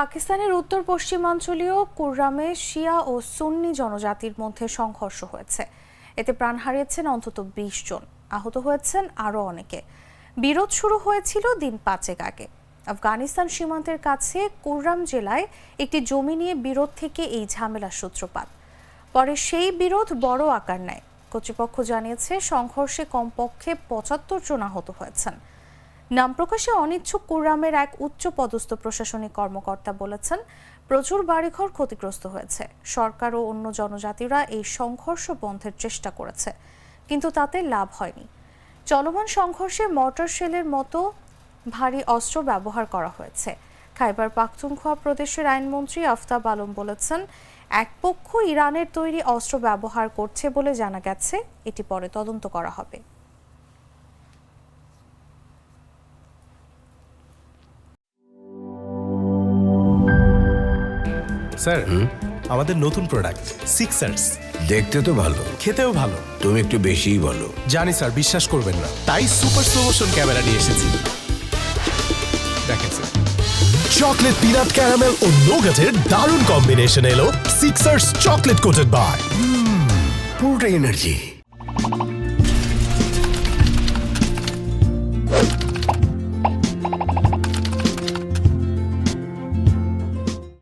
পাকিস্তানের উত্তর পশ্চিমাঞ্চলীয় কুররামে শিয়া ও সুন্নি জনজাতির মধ্যে সংঘর্ষ হয়েছে। এতে প্রাণ হারিয়েছেন অন্তত ২০ জন, আহত হয়েছেন আরও অনেকে। বিরোধ শুরু হয়েছিল দিন ৫ আগে। আফগানিস্তান সীমান্তের কাছে কুররাম জেলায় একটি জমি নিয়ে বিরোধ থেকে এই ঝামেলার সূত্রপাত। পরে সেই বিরোধ বড় আকার নেয়। কর্তৃপক্ষ জানিয়েছে সংঘর্ষে কমপক্ষে ৭৫ জন আহত হয়েছেন। নাম প্রকাশে অনিচ্ছুক কুররামের এক উচ্চ পদস্থ প্রশাসনিক কর্মকর্তা বলেছেন, প্রচুর বাড়িঘর ক্ষতিগ্রস্ত হয়েছে। সরকার ও অন্য জনজাতিরা এই সংঘর্ষ বন্ধের চেষ্টা করেছে, কিন্তু তাতে লাভ হয়নি। চলমান সংঘর্ষে মর্টার শেলের মতো ভারী অস্ত্র ব্যবহার করা হয়েছে। খাইবার পাখতুনখোয়া প্রদেশের আইনমন্ত্রী আফতাব আলম বলেছেন, এক পক্ষ ইরানের তৈরি অস্ত্র ব্যবহার করছে বলে জানা গেছে। এটি পরে তদন্ত করা হবে। স্যার, আমাদের নতুন প্রোডাক্ট সিক্সার্স দেখতে তো ভালো, খেতেও ভালো। তুমি একটু বেশিই বলো। জানি স্যার, বিশ্বাস করবেন না, তাই সুপার স্লো মোশন ক্যামেরা নিয়ে এসেছি। দেখেন স্যার, চকলেট পিনাট ক্যারামেল ও নোগাটের দারুণ কম্বিনেশন এলো সিক্সার্স চকলেট কোটেড বার। পুরোটা এনার্জি।